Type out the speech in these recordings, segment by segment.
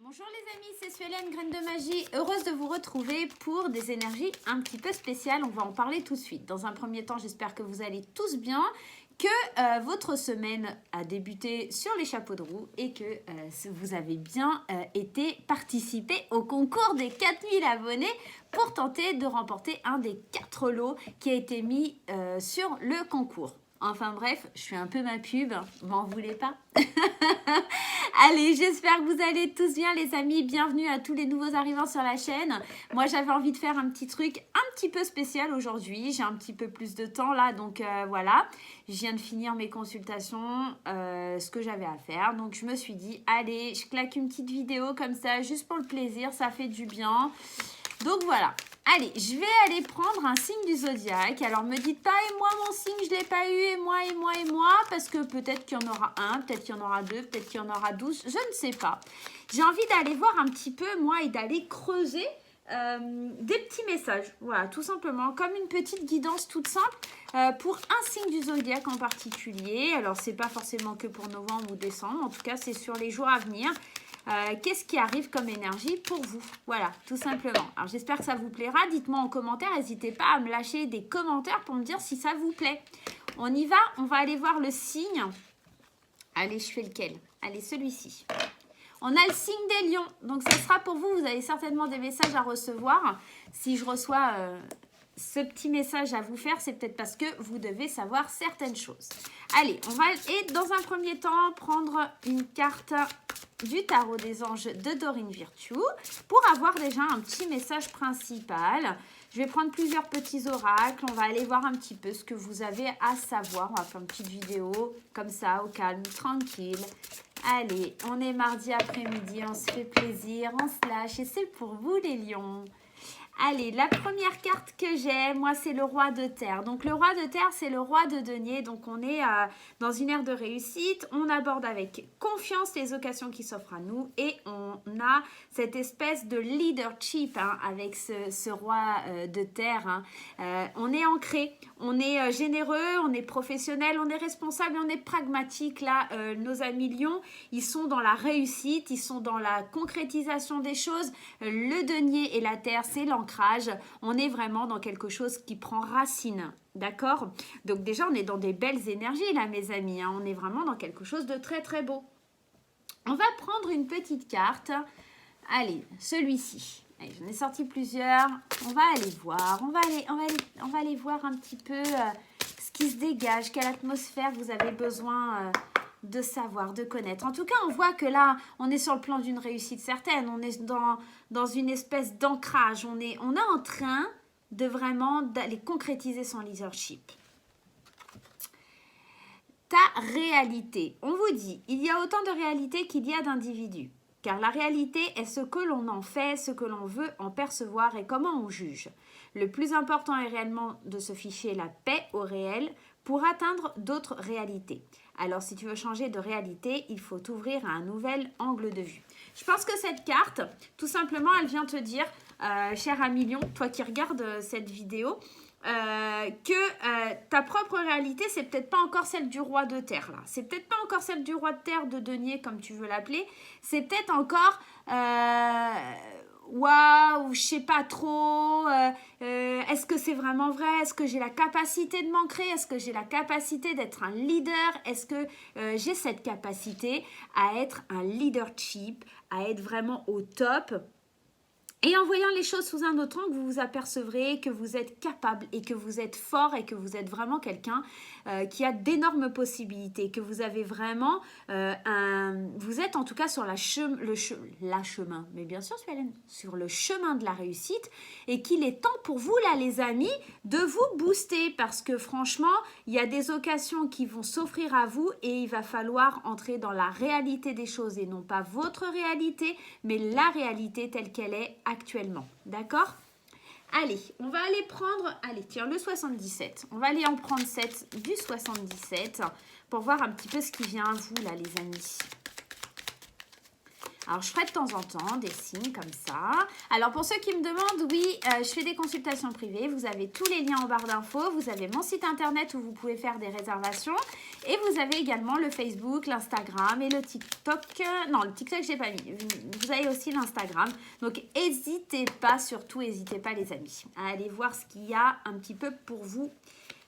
Bonjour les amis, c'est Suélène, Graine de Magie, heureuse de vous retrouver pour des énergies un petit peu spéciales, on va en parler tout de suite. Dans un premier temps, j'espère que vous allez tous bien, que votre semaine a débuté sur les chapeaux de roue et que vous avez bien été participer au concours des 4000 abonnés pour tenter de remporter un des 4 lots qui a été mis sur le concours. Enfin bref, je fais un peu ma pub, m'en voulez pas. Allez, j'espère que vous allez tous bien les amis, bienvenue à tous les nouveaux arrivants sur la chaîne. Moi j'avais envie de faire un petit truc un petit peu spécial aujourd'hui, j'ai un petit peu plus de temps là, donc voilà. Je viens de finir mes consultations, ce que j'avais à faire, donc je me suis dit, allez, je claque une petite vidéo comme ça, juste pour le plaisir, ça fait du bien. Donc voilà, allez, je vais aller prendre un signe du zodiaque. Alors, me dites pas, et moi, mon signe, je ne l'ai pas eu, et moi, parce que peut-être qu'il y en aura un, peut-être qu'il y en aura deux, peut-être qu'il y en aura 12, je ne sais pas. J'ai envie d'aller voir un petit peu, moi, et d'aller creuser des petits messages. Voilà, tout simplement, comme une petite guidance toute simple pour un signe du zodiaque en particulier. Alors, c'est pas forcément que pour novembre ou décembre, en tout cas, c'est sur les jours à venir. Qu'est-ce qui arrive comme énergie pour vous? Voilà, tout simplement. Alors, j'espère que ça vous plaira. Dites-moi en commentaire. N'hésitez pas à me lâcher des commentaires pour me dire si ça vous plaît. On y va. On va aller voir le signe. Allez, je fais lequel? Allez, celui-ci. On a le signe des lions. Donc, ça sera pour vous. Vous avez certainement des messages à recevoir. Si je reçois ce petit message à vous faire, c'est peut-être parce que vous devez savoir certaines choses. Allez, on va, et dans un premier temps, prendre une carte du tarot des anges de Dorine Virtue pour avoir déjà un petit message principal. Je vais prendre plusieurs petits oracles. On va aller voir un petit peu ce que vous avez à savoir. On va faire une petite vidéo comme ça, au calme, tranquille. Allez, on est mardi après-midi, on se fait plaisir, on se lâche et c'est pour vous les lions. Allez, la première carte que j'ai, moi, c'est le roi de terre. Donc, le roi de terre, c'est le roi de denier. Donc, on est dans une ère de réussite. On aborde avec confiance les occasions qui s'offrent à nous. Et on a cette espèce de leadership avec ce roi de terre. On est ancré, on est généreux, on est professionnel, on est responsable, on est pragmatique. Là, nos amis lions, ils sont dans la réussite, ils sont dans la concrétisation des choses. Le denier et la terre, c'est l'ancrage. On est vraiment dans quelque chose qui prend racine, d'accord? Donc déjà, on est dans des belles énergies là, mes amis. On est vraiment dans quelque chose de très très beau. On va prendre une petite carte. Allez, celui-ci. J'en ai sorti plusieurs. On va aller voir. On va aller voir un petit peu ce qui se dégage, quelle atmosphère vous avez besoin de savoir, de connaître. En tout cas, on voit que là, on est sur le plan d'une réussite certaine. On est dans une espèce d'ancrage. On est en train de vraiment d'aller concrétiser son leadership. Ta réalité. On vous dit, il y a autant de réalité qu'il y a d'individus. Car la réalité est ce que l'on en fait, ce que l'on veut en percevoir et comment on juge. Le plus important est réellement de se ficher la paix au réel pour atteindre d'autres réalités. Alors, si tu veux changer de réalité, il faut t'ouvrir à un nouvel angle de vue. Je pense que cette carte, tout simplement, elle vient te dire, cher ami lion, toi qui regardes cette vidéo, que ta propre réalité, c'est peut-être pas encore celle du roi de terre, là. C'est peut-être pas encore celle du roi de terre, de denier, comme tu veux l'appeler. C'est peut-être encore... waouh, je sais pas trop, est-ce que c'est vraiment vrai, est-ce que j'ai la capacité de m'ancrer, est-ce que j'ai la capacité d'être un leader, est-ce que j'ai cette capacité à être un leadership, à être vraiment au top. Et en voyant les choses sous un autre angle, vous vous apercevrez que vous êtes capable et que vous êtes fort et que vous êtes vraiment quelqu'un qui a d'énormes possibilités, que vous avez vraiment vous êtes en tout cas sur chemin, mais bien sûr, sur le chemin de la réussite et qu'il est temps pour vous, là, les amis, de vous booster parce que franchement, il y a des occasions qui vont s'offrir à vous et il va falloir entrer dans la réalité des choses et non pas votre réalité, mais la réalité telle qu'elle est actuellement, d'accord? Allez, on va aller prendre, allez, tiens, le 77. On va aller en prendre 7 du 77 pour voir un petit peu ce qui vient à vous, là, les amis. Alors, je ferai de temps en temps des signes comme ça. Alors, pour ceux qui me demandent, oui, je fais des consultations privées. Vous avez tous les liens en barre d'infos. Vous avez mon site internet où vous pouvez faire des réservations. Et vous avez également le Facebook, l'Instagram et le TikTok. Non, le TikTok, je n'ai pas mis. Vous avez aussi l'Instagram. Donc, n'hésitez pas, surtout, n'hésitez pas, les amis, à aller voir ce qu'il y a un petit peu pour vous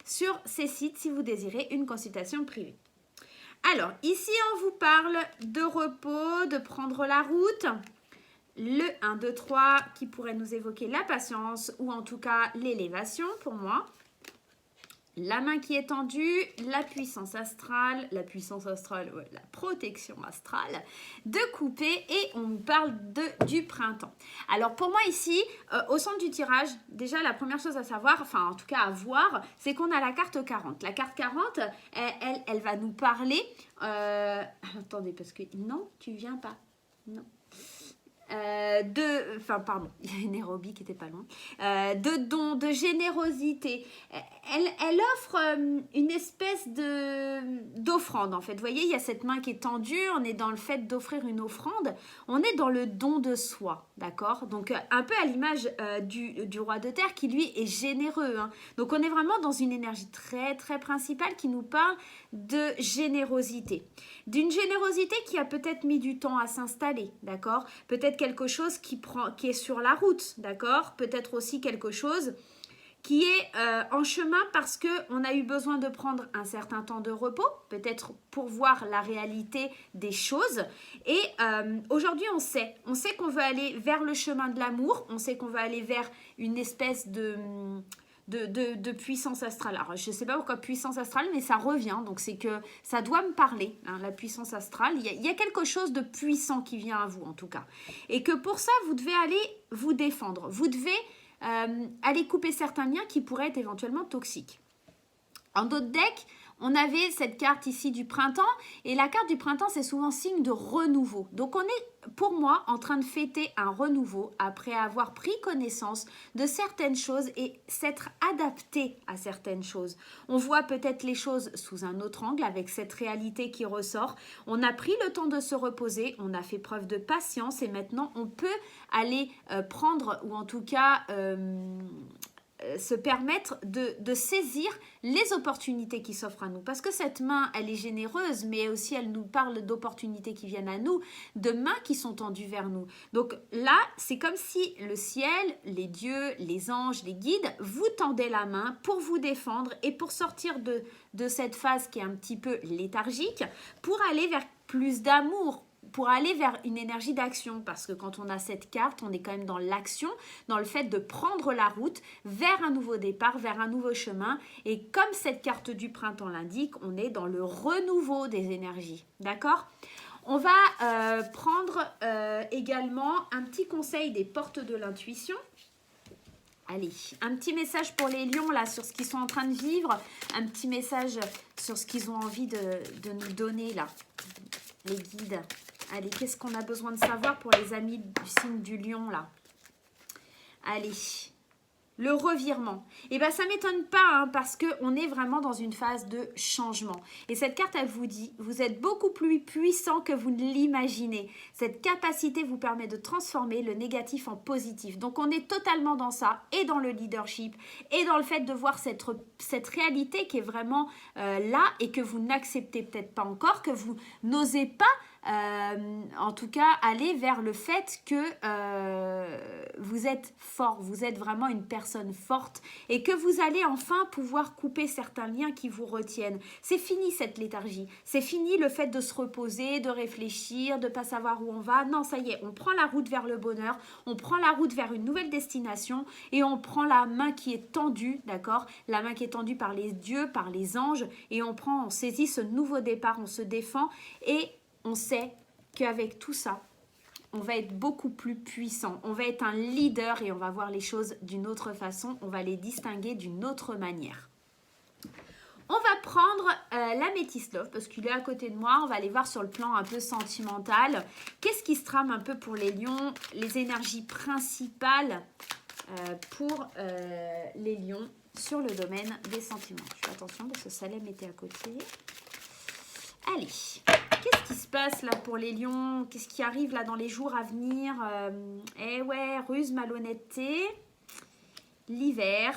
sur ces sites si vous désirez une consultation privée. Alors, ici, on vous parle de repos, de prendre la route. Le 1, 2, 3 qui pourrait nous évoquer la patience ou en tout cas l'élévation pour moi. La main qui est tendue, la puissance astrale, ouais, la protection astrale, de couper et on nous parle du printemps. Alors pour moi ici, au centre du tirage, déjà la première chose à savoir, enfin en tout cas à voir, c'est qu'on a la carte 40. La carte 40, elle va nous parler... attendez, parce que... Non, tu viens pas. Non. Pardon, il y a une aérobie qui n'était pas loin, de don, de générosité. Elle offre une espèce d'offrande en fait. Vous voyez, il y a cette main qui est tendue, on est dans le fait d'offrir une offrande, on est dans le don de soi, d'accord? Donc un peu à l'image du roi de terre qui lui est généreux, hein. Donc on est vraiment dans une énergie très très principale qui nous parle de générosité. D'une générosité qui a peut-être mis du temps à s'installer, d'accord? Peut-être quelque chose qui est sur la route, d'accord? Peut-être aussi quelque chose qui est en chemin parce qu'on a eu besoin de prendre un certain temps de repos, peut-être pour voir la réalité des choses. Et aujourd'hui, on sait qu'on veut aller vers le chemin de l'amour, on sait qu'on veut aller vers une espèce de puissance astrale. Alors, je ne sais pas pourquoi puissance astrale, mais ça revient. Donc, c'est que ça doit me parler, hein, la puissance astrale. Il y a quelque chose de puissant qui vient à vous, en tout cas. Et que pour ça, vous devez aller vous défendre. Vous devez aller couper certains liens qui pourraient être éventuellement toxiques. En d'autres decks, on avait cette carte ici du printemps. Et la carte du printemps, c'est souvent signe de renouveau. Donc, on est, pour moi, en train de fêter un renouveau après avoir pris connaissance de certaines choses et s'être adapté à certaines choses. On voit peut-être les choses sous un autre angle avec cette réalité qui ressort. On a pris le temps de se reposer, on a fait preuve de patience et maintenant, on peut aller prendre ou en tout cas... se permettre de saisir les opportunités qui s'offrent à nous. Parce que cette main, elle est généreuse, mais aussi elle nous parle d'opportunités qui viennent à nous, de mains qui sont tendues vers nous. Donc là, c'est comme si le ciel, les dieux, les anges, les guides vous tendaient la main pour vous défendre et pour sortir de cette phase qui est un petit peu léthargique, pour aller vers plus d'amour, pour aller vers une énergie d'action, parce que quand on a cette carte, on est quand même dans l'action, dans le fait de prendre la route vers un nouveau départ, vers un nouveau chemin, et comme cette carte du printemps l'indique, on est dans le renouveau des énergies, d'accord? On va prendre également un petit conseil des portes de l'intuition. Allez, un petit message pour les lions là sur ce qu'ils sont en train de vivre, un petit message sur ce qu'ils ont envie de nous donner là, les guides. Allez, qu'est-ce qu'on a besoin de savoir pour les amis du signe du lion, là? Allez, le revirement. Eh bien, ça ne m'étonne pas, hein, parce qu'on est vraiment dans une phase de changement. Et cette carte, elle vous dit, vous êtes beaucoup plus puissant que vous ne l'imaginez. Cette capacité vous permet de transformer le négatif en positif. Donc, on est totalement dans ça, et dans le leadership, et dans le fait de voir cette réalité qui est vraiment là, et que vous n'acceptez peut-être pas encore, que vous n'osez pas, en tout cas, aller vers le fait que vous êtes fort, vous êtes vraiment une personne forte et que vous allez enfin pouvoir couper certains liens qui vous retiennent. C'est fini cette léthargie, c'est fini le fait de se reposer, de réfléchir, de ne pas savoir où on va. Non, ça y est, on prend la route vers le bonheur, on prend la route vers une nouvelle destination et on prend la main qui est tendue, d'accord? La main qui est tendue par les dieux, par les anges et on saisit ce nouveau départ, on se défend et on sait qu'avec tout ça, on va être beaucoup plus puissant. On va être un leader et on va voir les choses d'une autre façon. On va les distinguer d'une autre manière. On va prendre la Métis Love parce qu'il est à côté de moi. On va aller voir sur le plan un peu sentimental. Qu'est-ce qui se trame un peu pour les lions? Les énergies principales pour les lions sur le domaine des sentiments. Je fais attention parce que Salem était à côté. Allez, qu'est-ce qui se passe là pour les lions? Qu'est-ce qui arrive là dans les jours à venir? Eh ouais, ruse, malhonnêteté, l'hiver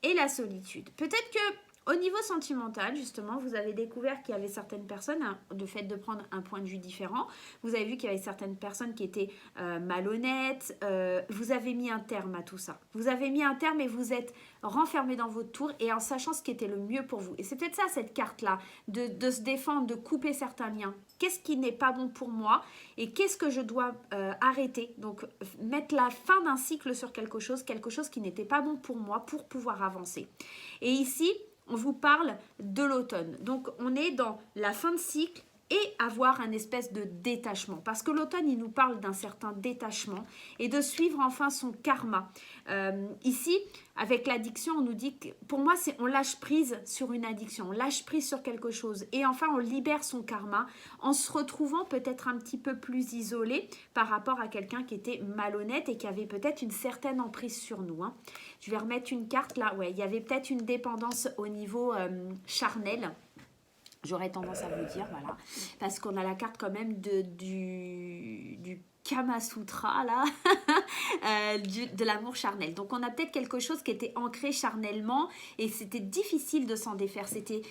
et la solitude. Peut-être que Au niveau sentimental, justement, vous avez découvert qu'il y avait certaines personnes, hein, le fait de prendre un point de vue différent, vous avez vu qu'il y avait certaines personnes qui étaient malhonnêtes, vous avez mis un terme à tout ça. Vous avez mis un terme et vous êtes renfermé dans votre tour et en sachant ce qui était le mieux pour vous. Et c'est peut-être ça, cette carte-là, de se défendre, de couper certains liens. Qu'est-ce qui n'est pas bon pour moi et qu'est-ce que je dois arrêter? Donc, mettre la fin d'un cycle sur quelque chose qui n'était pas bon pour moi pour pouvoir avancer. Et ici, on vous parle de l'automne. Donc, on est dans la fin de cycle et avoir un espèce de détachement. Parce que l'automne, il nous parle d'un certain détachement et de suivre enfin son karma. Ici, avec l'addiction, on nous dit que, pour moi, c'est on lâche prise sur une addiction, on lâche prise sur quelque chose. Et enfin, on libère son karma en se retrouvant peut-être un petit peu plus isolé par rapport à quelqu'un qui était malhonnête et qui avait peut-être une certaine emprise sur nous. Hein. Je vais remettre une carte là. Ouais, il y avait peut-être une dépendance au niveau charnel. J'aurais tendance à vous dire, voilà. Parce qu'on a la carte quand même du Kama Sutra, là, de l'amour charnel. Donc, on a peut-être quelque chose qui était ancré charnellement et c'était difficile de s'en défaire. C'était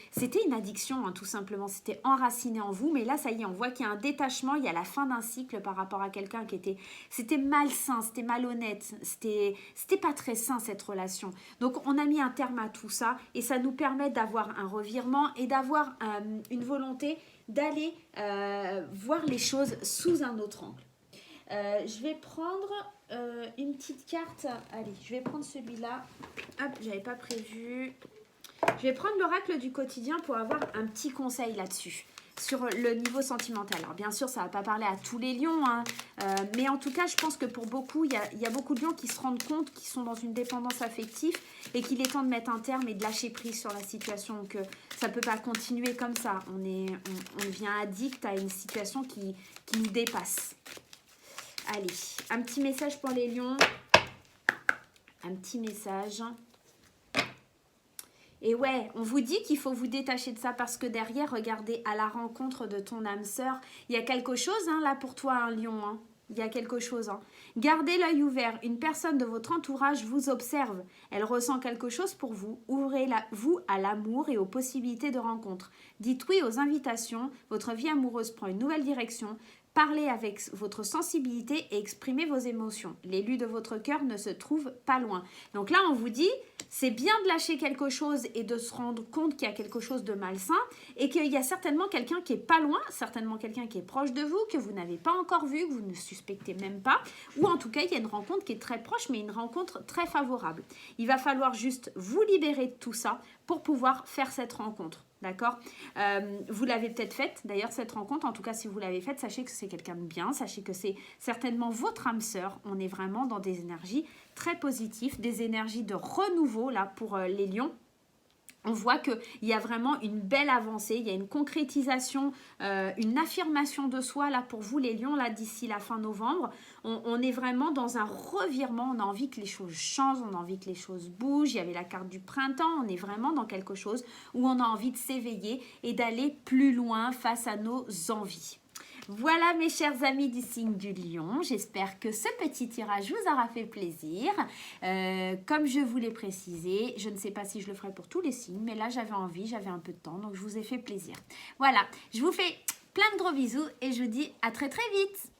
une addiction, hein, tout simplement. C'était enraciné en vous. Mais là, ça y est, on voit qu'il y a un détachement. Il y a la fin d'un cycle par rapport à quelqu'un qui était... C'était malsain, c'était malhonnête. C'était pas très sain, cette relation. Donc, on a mis un terme à tout ça et ça nous permet d'avoir un revirement et d'avoir une volonté d'aller voir les choses sous un autre angle. Je vais prendre une petite carte. Allez, je vais prendre celui-là. Hop, j'avais pas prévu. Je vais prendre l'oracle du quotidien pour avoir un petit conseil là-dessus. Sur le niveau sentimental. Alors bien sûr, ça ne va pas parler à tous les lions, hein, mais en tout cas, je pense que pour beaucoup, il y a beaucoup de lions qui se rendent compte qu'ils sont dans une dépendance affective et qu'il est temps de mettre un terme et de lâcher prise sur la situation, que ça ne peut pas continuer comme ça. On devient addict à une situation qui nous dépasse. Allez, un petit message pour les lions. Un petit message. Et ouais, on vous dit qu'il faut vous détacher de ça parce que derrière, regardez, à la rencontre de ton âme sœur, il y a quelque chose hein, là pour toi, un lion. Hein. Il y a quelque chose. Hein. Gardez l'œil ouvert. Une personne de votre entourage vous observe. Elle ressent quelque chose pour vous. Ouvrez-vous à l'amour et aux possibilités de rencontre. Dites oui aux invitations. Votre vie amoureuse prend une nouvelle direction. Parlez avec votre sensibilité et exprimez vos émotions. L'élu de votre cœur ne se trouve pas loin. Donc là, on vous dit, c'est bien de lâcher quelque chose et de se rendre compte qu'il y a quelque chose de malsain et qu'il y a certainement quelqu'un qui est pas loin, certainement quelqu'un qui est proche de vous, que vous n'avez pas encore vu, que vous ne suspectez même pas, ou en tout cas, il y a une rencontre qui est très proche, mais une rencontre très favorable. Il va falloir juste vous libérer de tout ça pour pouvoir faire cette rencontre. D'accord, vous l'avez peut-être faite, d'ailleurs, cette rencontre. En tout cas, si vous l'avez faite, sachez que c'est quelqu'un de bien. Sachez que c'est certainement votre âme sœur. On est vraiment dans des énergies très positives, des énergies de renouveau, là, pour les lions. On voit qu'il y a vraiment une belle avancée, il y a une concrétisation, une affirmation de soi là pour vous les lions là d'ici la fin novembre. On est vraiment dans un revirement, on a envie que les choses changent, on a envie que les choses bougent. Il y avait la carte du printemps, on est vraiment dans quelque chose où on a envie de s'éveiller et d'aller plus loin face à nos envies. Voilà mes chers amis du signe du lion, j'espère que ce petit tirage vous aura fait plaisir. Comme je vous l'ai précisé, je ne sais pas si je le ferai pour tous les signes, mais là j'avais envie, j'avais un peu de temps, donc je vous ai fait plaisir. Voilà, je vous fais plein de gros bisous et je vous dis à très très vite.